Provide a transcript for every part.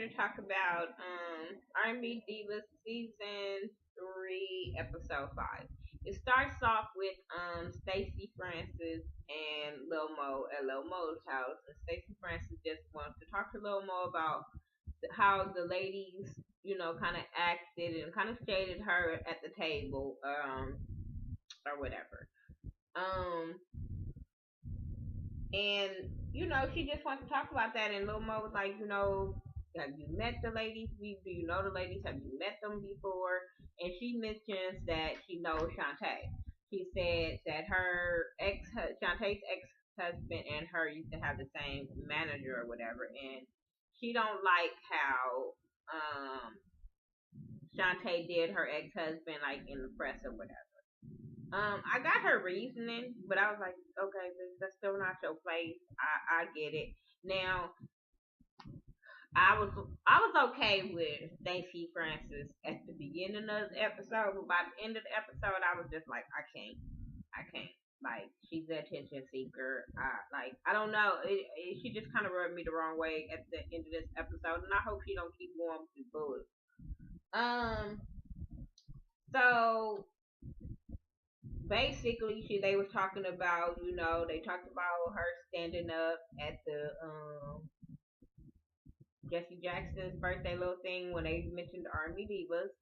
To talk about R&B Divas season 3, episode 5. It starts off with Stacey Francis and Lil Mo at Lil Mo's house. And Stacey Francis just wants to talk to Lil Mo about how the ladies, kind of acted and kind of shaded her at the table, or whatever. Um, and she just wants to talk about that. And Lil Mo was like, have you met the ladies? Do you know the ladies? Have you met them before? And she mentions that she knows Shantae. She said that Shantae's ex husband and her used to have the same manager or whatever, and she don't like how Shantae did her ex husband like in the press or whatever. I got her reasoning, but I was like, okay, that's still not your place. I get it. Now, I was okay with Stacey Francis at the beginning of the episode, but by the end of the episode, I was just like, I can't. Like, she's the attention seeker. I don't know. She just kind of rubbed me the wrong way at the end of this episode, and I hope she don't keep going with the bullet. Um, so basically, they was talking about, they talked about her standing up at the Jesse Jackson's birthday little thing when they mentioned the R&B Divas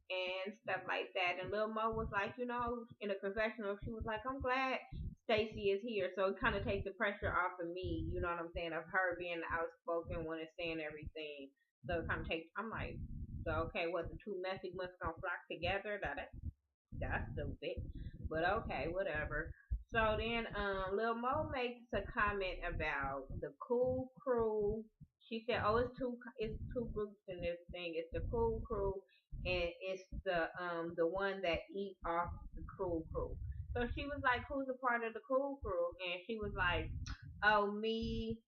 and stuff like that. And Lil Mo was like, in a confessional, she was like, I'm glad Stacey is here. So it kind of takes the pressure off of me, you know what I'm saying, of her being the outspoken one and saying everything. So it kind of takes, I'm like, so okay, what, the two messy ones gonna flock together? That's stupid. But okay, whatever. So then Lil Mo makes a comment about the cool crew. She said, "Oh, it's two groups in this thing. It's the cool crew and it's the one that eat off the cool crew." So she was like, "Who's a part of the cool crew?" And she was like, "Oh, me,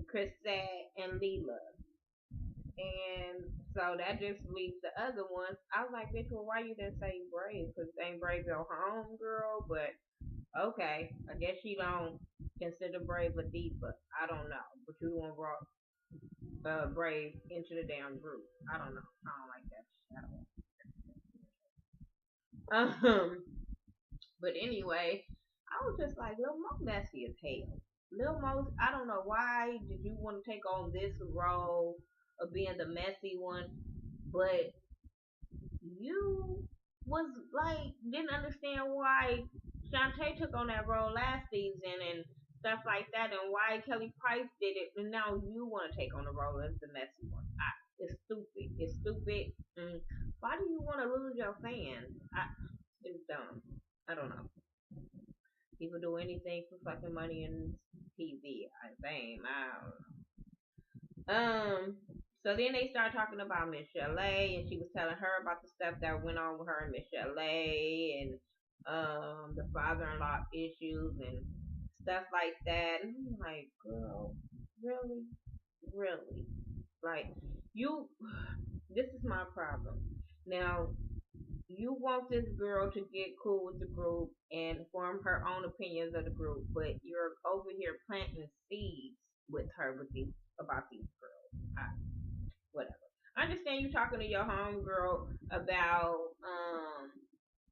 Chrisette, and Leela." And so that just leaves the other ones. I was like, "Bitch, well, why you didn't say Brave? Because ain't Brave your home girl?" But okay, I guess she don't consider Brave a diva. I don't know, but you want brought Brave into the damn group. I don't know. I don't like that shit. But anyway, I was just like, Lil Mo messy as hell. Lil Mo, I don't know why did you want to take on this role of being the messy one, but you was like didn't understand why Shantae took on that role last season and stuff like that, and why Kelly Price did it, and now you want to take on the role as the messy one. It's stupid. It's stupid. Why do you want to lose your fans? It's dumb. I don't know. People do anything for fucking money and TV, fame. I don't know. So then they started talking about Michel'le, and she was telling her about the stuff that went on with her and Michel'le, and the father-in-law issues and stuff like that. And I'm like, girl, really, really, like you. This is my problem. Now, you want this girl to get cool with the group and form her own opinions of the group, but you're over here planting seeds with her with these about these girls. Whatever. I understand you talking to your homegirl about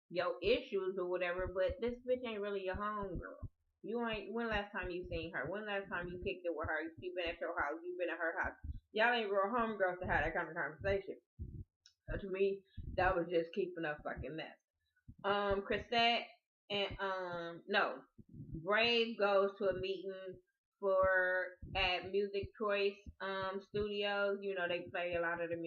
your issues or whatever, but this bitch ain't really your homegirl. You ain't. When last time you seen her? When last time you kicked it with her? She been at your house. You been at her house. Y'all ain't real homegirls to have that kind of conversation. To me, that was just keeping a fucking mess. Chrisette and no, Brave goes to a meeting for at Music Choice Studios. They play a lot of the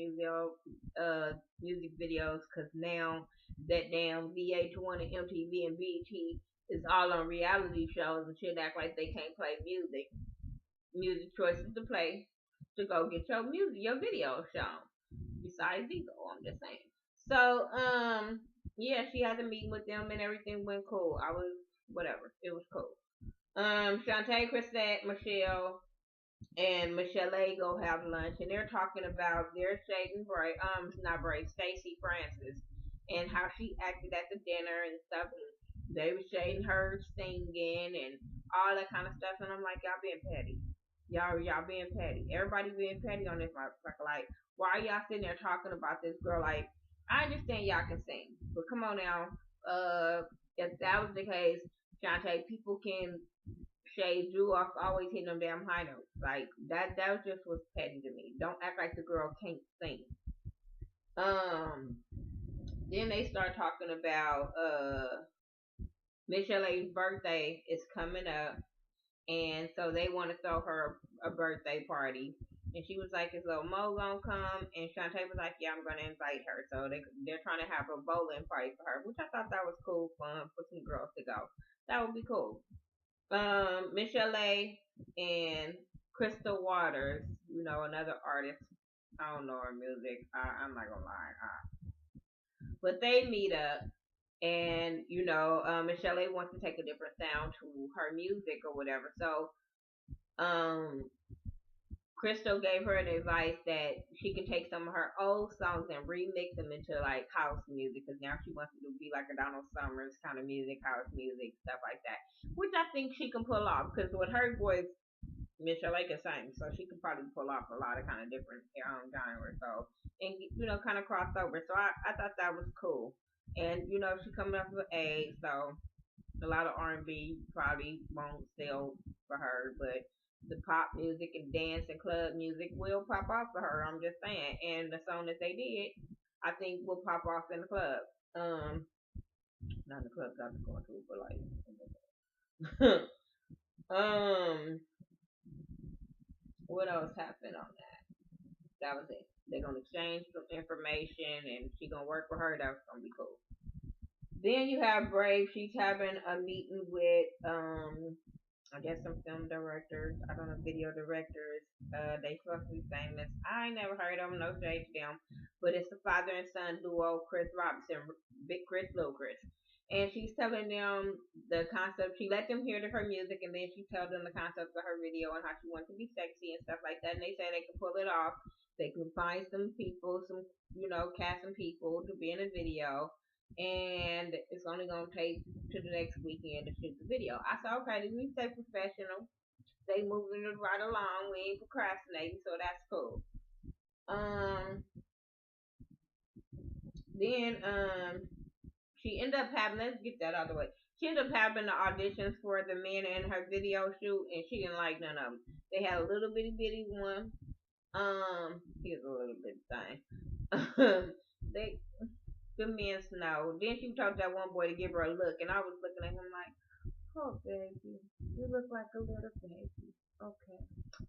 music videos because now that damn VH1 and MTV and BET is all on reality shows and shit. Act like they can't play music. Music Choice is the place to go get your video shown. Besides Vigo, I'm just saying. So, yeah, she had a meeting with them and everything went cool. I was whatever. It was cool. Shantae, Chrisette, Michelle, and Michel'le go have lunch and they're talking about their shading not Brave, Stacey Francis and how she acted at the dinner and stuff and they were shading her singing and all that kind of stuff and I'm like, y'all being petty. Y'all being petty. Everybody being petty on this motherfucker. Like, why are y'all sitting there talking about this girl? Like, I understand y'all can sing, but come on now. If that was the case, Shantae, people can shade you off always hitting them damn high notes. Like that was just was petty to me. Don't act like the girl can't sing. Um then they start talking about Michel'le's birthday is coming up, and so they want to throw her a birthday party. And she was like, "Is little Mo gonna come?" And Shantae was like, "Yeah, I'm gonna invite her." So they're trying to have a bowling party for her, which I thought that was cool, fun for some girls to go. That would be cool. Michel'le and Crystal Waters, another artist. I don't know her music. I'm not gonna lie. But they meet up, and Michel'le wants to take a different sound to her music or whatever. So, um, Crystal gave her an advice that she could take some of her old songs and remix them into like house music, because now she wants to be like a Donald Summers kind of music, house music, stuff like that, which I think she can pull off, because with her voice, Michel'le can sing, so she could probably pull off a lot of kind of different genres. So, and kind of cross over. So I thought that was cool. And she coming up with age, so a lot of R&B probably won't sell for her, but the pop music and dance and club music will pop off for her. I'm just saying. And the song that they did, I think will pop off in the club. Not in the club, I'm going to, but like, what else happened on that? That was it. They're gonna exchange some information, and she gonna work with her. That's gonna be cool. Then you have Brave. She's having a meeting with I guess some film directors. I don't know, video directors. They supposed to be famous. I ain't never heard of them. No shade to them, but it's the father and son duo, Chris Robinson, Big Chris, Little Chris. And she's telling them the concept. She let them hear her music, and then she tells them the concept of her video and how she wants to be sexy and stuff like that. And they say they can pull it off. They can find some people, cast some people to be in a video, and it's only gonna take to the next weekend to shoot the video. I said, okay, we stay professional. They moving it right along. We ain't procrastinating, so that's cool. Um, then she ended up having. Let's get that out of the way. She ended up having the auditions for the men in her video shoot, and she didn't like none of them. They had a little bitty one. Here's a little bit thing. they the men snow. Then she told that one boy to give her a look, and I was looking at him like, oh baby, you look like a little baby. Okay,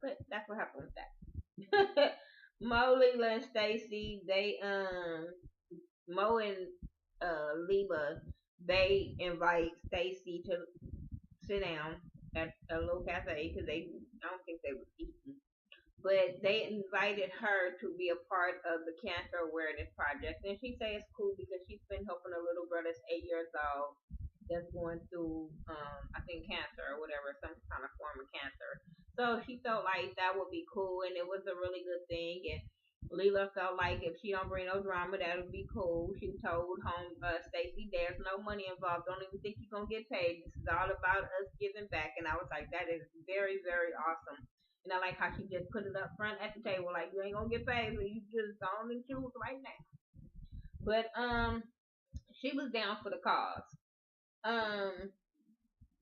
but that's what happened with that. Mo, Leela, and Stacy, Mo and Leela, they invite Stacy to sit down at a little cafe, because I don't think they were eating, but they invited her to be a part of the cancer awareness project. And she says it's cool because she's been helping a little girl that's 8 years old that's going through, I think, cancer or whatever, some kind of form of cancer. So she felt like that would be cool, and it was a really good thing. And Leela felt like if she don't bring no drama, that would be cool. She told home Stacy, there's no money involved. Don't even think you're gonna get paid. This is all about us giving back. And I was like, that is very, very awesome. And I like how she just put it up front at the table, like you ain't gonna get paid, so you just go on and choose right now. But she was down for the cause. Um,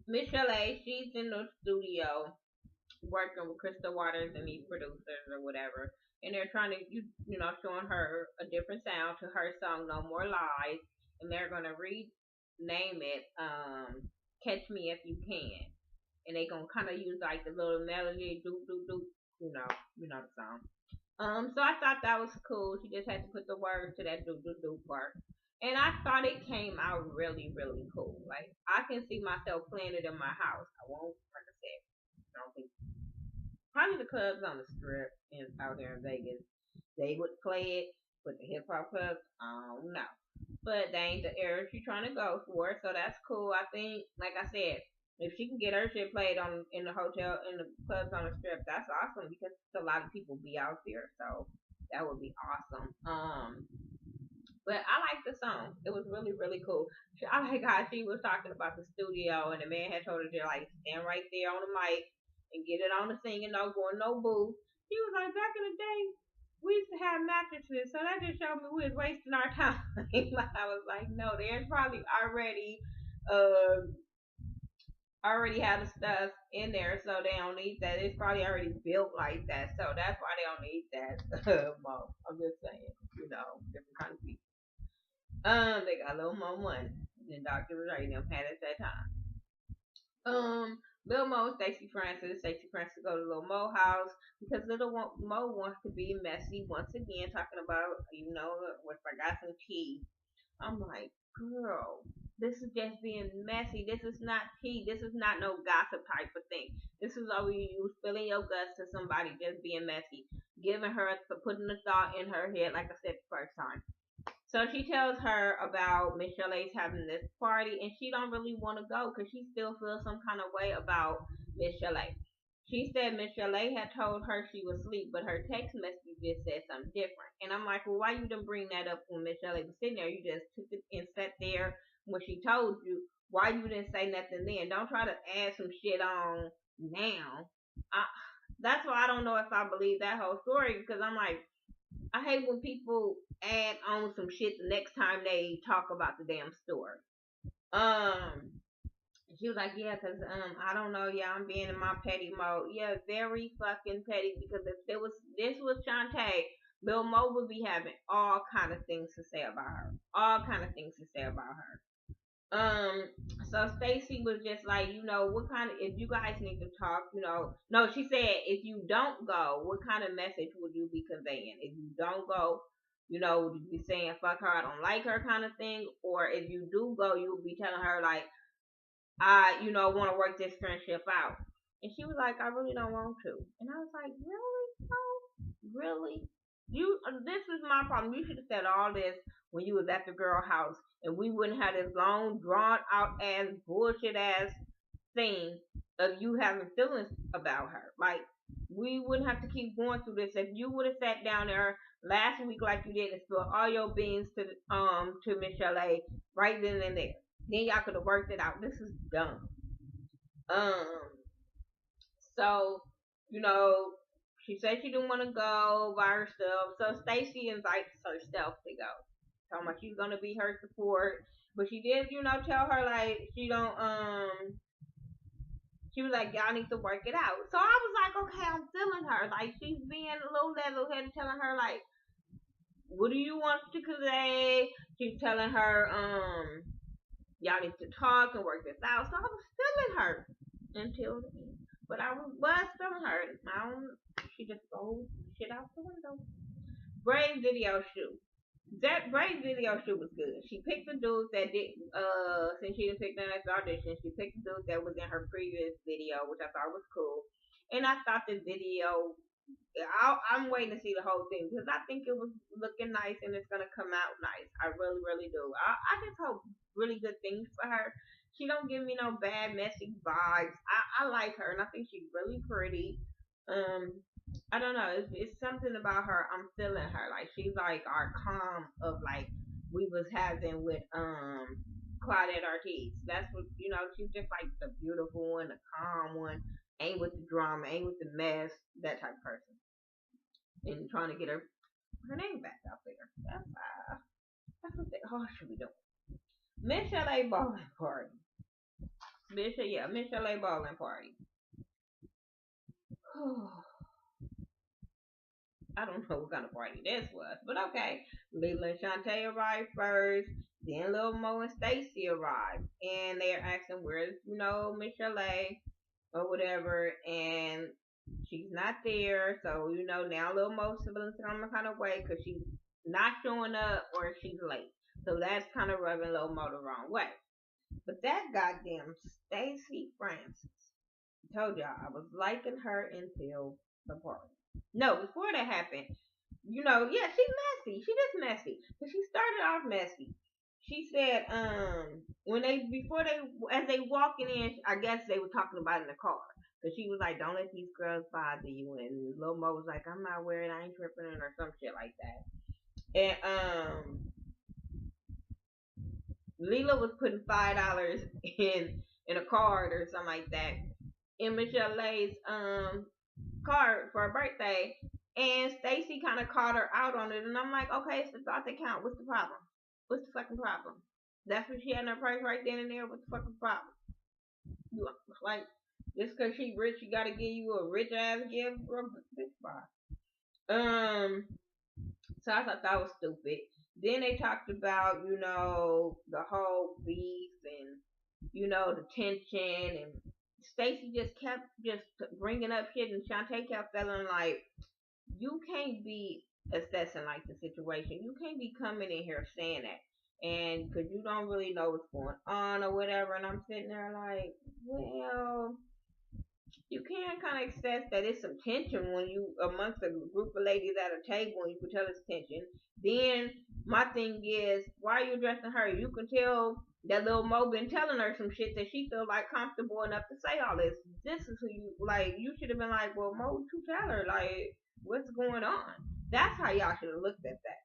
Michel'le, she's in the studio working with Crystal Waters and these producers or whatever, and they're trying to, showing her a different sound to her song "No More Lies," and they're gonna rename it "Catch Me If You Can," and they gonna kind of use like the little melody, doop doop doop, the song. So I thought that was cool. She just had to put the words to that doop doop doop part. And I thought it came out really, really cool. Like I can see myself playing it in my house. I won't, like I said, I don't think probably the clubs on the strip and out there in Vegas, they would play it. But the hip hop clubs, I don't know. But they ain't the era she's trying to go for, so that's cool. I think, like I said, if she can get her shit played on in the hotel in the clubs on the strip, that's awesome, because a lot of people be out there, so that would be awesome. But I like the song. It was really, really cool. I like how she was talking about the studio, and the man had told her to like stand right there on the mic and get it on the thing and no going no booth. He was like, back in the day, we used to have mattresses, so that just showed me we was wasting our time. I was like, no, there's probably uh already have the stuff in there, so they don't need that. It's probably already built like that, so that's why they don't need that. Mo. I'm just saying, different kind of people. They got a little more money than Dr. Ray them had at that time. Lil Mo and Stacey Francis. Stacey Francis go to Lil Mo house because Mo wants to be messy once again, talking about, if I got some tea. I'm like, girl, this is just being messy. This is not tea. This is not no gossip type of thing. This is all you spilling your guts to somebody, just being messy, giving her, putting the thought in her head, like I said the first time. So she tells her about Michel'le's having this party, and she don't really want to go because she still feels some kind of way about Michel'le. She said Michel'le had told her she was asleep, but her text messages said something different. And I'm like, well, why you didn't bring that up when Michel'le was sitting there? You just took it and sat there when she told you. Why you didn't say nothing then? Don't try to add some shit on now. That's why I don't know if I believe that whole story, because I'm like, I hate when people add on some shit the next time they talk about the damn story. Um, she was like, yeah, cause I don't know, yeah, I'm being in my petty mode. Yeah, very fucking petty, because if this was Shantae, Lil Mo would be having all kind of things to say about her. All kind of things to say about her. So Stacy was just like, what kind of, if you guys need to talk, no, she said, if you don't go, what kind of message would you be conveying? If you don't go, would you be saying, fuck her, I don't like her kind of thing? Or if you do go, you would be telling her, like, I, want to work this friendship out. And she was like, I really don't want to. And I was like, really? No? Really? This is my problem. You should have said all this when you was at the girl house, and we wouldn't have this long, drawn out ass, bullshit ass thing of you having feelings about her. Like, we wouldn't have to keep going through this if you would have sat down there last week like you did and spilled all your beans to Michel'le right then and there. Then y'all could have worked it out. This is dumb. Um, so, you know, she said she didn't want to go by herself. So Stacy invites herself to go. Talking about she's gonna be her support. But she did, tell her like she was like, y'all need to work it out. So I was like, okay, I'm feeling her. Like, she's being a little level headed, telling her like, what do you want to say? She's telling her, y'all need to talk and work this out. So I was feeling her until the end. But I was feeling her. She just throws shit out the window. Brave video shoot. That Brave video shoot was good. She picked the dudes that did since she didn't pick the next audition, she picked the dudes that was in her previous video, which I thought was cool. And I thought the video I'm waiting to see the whole thing because I think it was looking nice and it's gonna come out nice. I really, really do. I just hope really good things for her. She don't give me no bad, messy vibes. I like her and I think she's really pretty. Um, I don't know. It's something about her. I'm feeling her. Like she's like our calm of like we was having with Claudette Ortiz. That's what She's just like the beautiful one, the calm one. Ain't with the drama, ain't with the mess. That type of person. And trying to get her name back out there. That's what they all should be doing. Michel'le bowling party. Michel'le bowling party. I don't know what kind of party this was, but okay. Lila and Shantae arrived first, then Lil Mo and Stacy arrived, and they're asking where's Michel'le or whatever, and she's not there. So now Lil Mo's feeling some kind of way because she's not showing up or she's late. So that's kind of rubbing Lil Mo the wrong way. But that goddamn Stacey Francis, I told y'all I was liking her until the party. No, before that happened, yeah, she's messy. She is messy. But she started off messy. She said, as they walking in, I guess they were talking about it in the car. Cause she was like, don't let these girls bother you. And Lil Mo was like, I'm not worried, I ain't tripping or some shit like that. And, Lila was putting $5 in a card or something like that. in Michel'le's card for her birthday, and Stacy kind of called her out on it, and I'm like, okay, it's the thought that count. What's the problem? What's the fucking problem? That's what she had in her purse right then and there. What's the fucking problem? You like just because she rich, she gotta give you a rich ass gift, bro. Bitch, bye. So I thought that was stupid. Then they talked about, the whole beef and, the tension, and Stacey just kept just bringing up shit, and Shantae kept feeling like you can't be assessing like the situation. You can't be coming in here saying that. And because you don't really know what's going on or whatever. And I'm sitting there like, well, you can kind of assess that it's some tension when you amongst a group of ladies at a table and you can tell it's tension. Then my thing is, why are you addressing her? You can tell that little Mo been telling her some shit that she feel like comfortable enough to say all this. This is who you like. You should have been like, well, Mo, you tell her like what's going on. That's how y'all should have looked at that.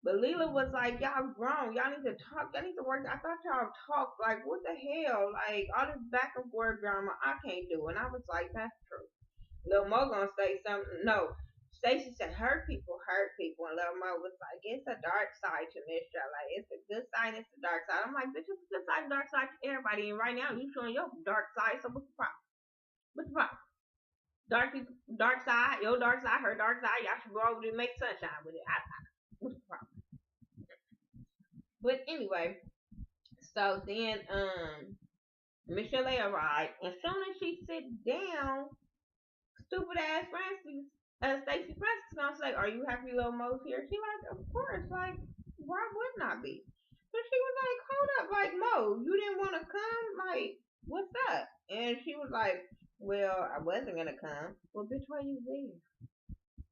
But Leela was like, y'all grown. Y'all need to talk. Y'all need to work. I thought y'all talked. Like, what the hell? Like, all this back and forth drama, I can't do. And I was like, that's true. Lil Mo gonna say something. No. Stacey said, hurt people. And Lil Mo was like, it's a dark side to Michel'le. Like, it's a good side, it's a dark side. I'm like, bitch, it's a good side and dark side to everybody. And right now, you showing your dark side. So what's the problem? What's the problem? Dark side, your dark side, her dark side. Y'all should go over there and make sunshine with it. What's the problem? But anyway, so then Michel'le arrived, and soon as she sit down, stupid ass Stacey Francis gonna say, "Are you happy Lil Mo's here?" She like, "Of course, like why wouldn't I be?" So she was like, "Hold up, like Mo, you didn't want to come, like what's up?" And she was like, "Well, I wasn't gonna come." Well, bitch, why you there?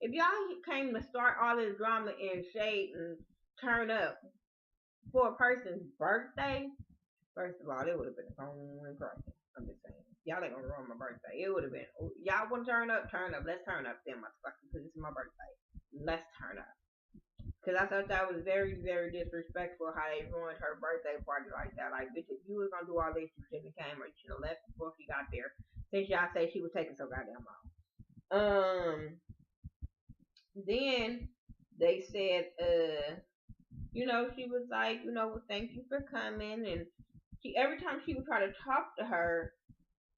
If y'all came to start all this drama and shade and turn up for a person's birthday, first of all, it would have been a phone crazy. I'm just saying. Y'all ain't gonna ruin my birthday. It would have been, y'all want to turn up? Turn up. Let's turn up then, motherfucker, because it's my birthday. Let's turn up. Because I thought that was very, very disrespectful how they ruined her birthday party like that. Like, bitch, if you was gonna do all this, you shouldn't have came, or you should have left before she got there. Since y'all say she was taking so goddamn long. Then they said, she was like, well, thank you for coming. And she, every time she would try to talk to her,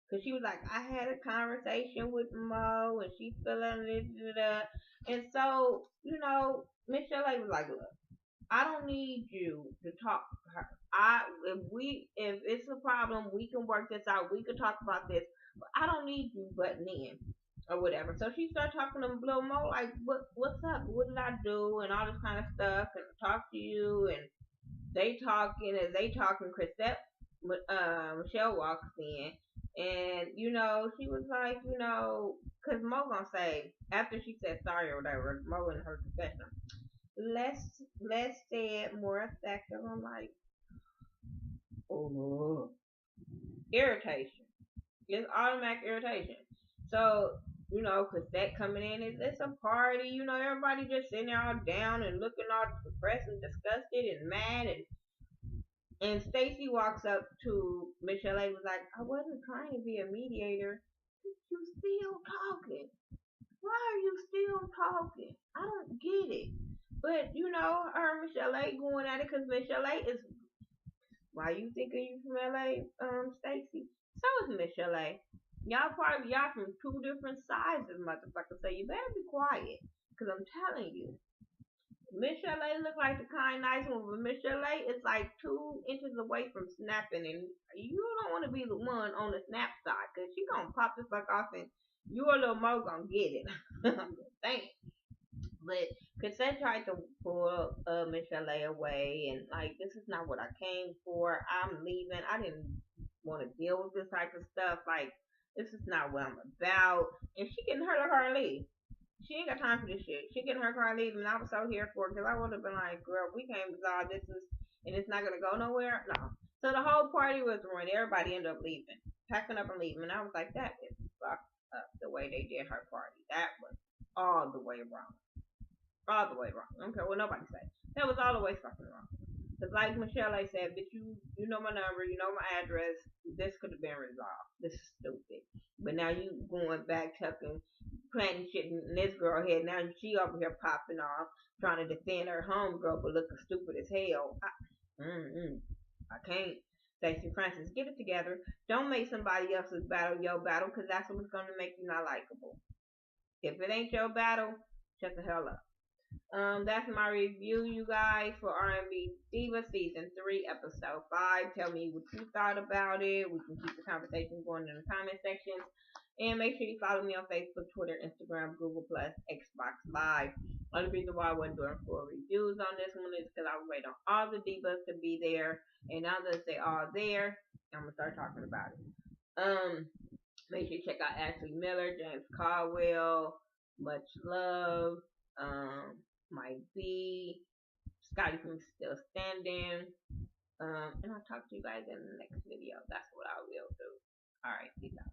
because she was like, I had a conversation with Mo, and she feeling it. And so, Michel'le was like, look, I don't need you to talk to her. If it's a problem, we can work this out. We can talk about this. But I don't need you butting in or whatever. So she started talking to Lil Mo like, what's up? What did I do? And all this kind of stuff. And talk to you. And they talking. As they talking, Michel'le walks in. And, she was like, because Mo gonna say, after she said sorry or whatever, Mo in her confession, let's say it more effective. I'm like, oh, irritation. It's automatic irritation. So, Cassette coming in, it's a party, everybody just sitting there all down and looking all depressed and disgusted and mad, and Stacey walks up to Michel'le and was like, I wasn't trying to be a mediator. You still talking. Why are you still talking? I don't get it. But, her and Michel'le going at it because Michel'le is, why you thinking you from LA, Stacey? So is Michel'le. Y'all from two different sizes, motherfucker. So you better be quiet. Because I'm telling you. Michel'le look like the kind nice one, but Michel'le is like 2 inches away from snapping, and you don't want to be the one on the snap side, because she gonna pop the fuck off, and you or Lil Mo gonna get it. I'm just saying. But Cassette tried to pull Michel'le away, and like, this is not what I came for. I'm leaving. I didn't want to deal with this type of stuff. Like, this is not what I'm about. And she getting her to her and leave. She ain't got time for this shit. She getting her car and leaving, and I was so here for it because I would have been like, girl, we can't resolve this, and it's not gonna go nowhere. No. So the whole party was ruined. Everybody ended up leaving, packing up and leaving. And I was like, that is fucked up the way they did her party. That was all the way wrong. All the way wrong. I don't care what nobody say. That was all the way fucking wrong. Cause like Michel'le said, bitch, you know my number, you know my address. This could have been resolved. This is stupid. But now you going back tucking, planting shit in this girl head. Now she over here popping off, trying to defend her homegirl, but looking stupid as hell. I can't. Stacey Francis, get it together. Don't make somebody else's battle your battle, cause that's what's gonna make you not likable. If it ain't your battle, shut the hell up. That's my review, you guys, for R&B Divas season 3, episode 5. Tell me what you thought about it. We can keep the conversation going in the comment section. And make sure you follow me on Facebook, Twitter, Instagram, Google Plus, Xbox Live. Only reason why I wasn't doing full reviews on this one is because I was waiting on all the divas to be there. And now that they are there, I'm gonna start talking about it. Make sure you check out Ashley Miller, James Caldwell, Much Love, Mike B, Scotty from Still Standing. And I'll talk to you guys in the next video. That's what I will do. Alright, peace out.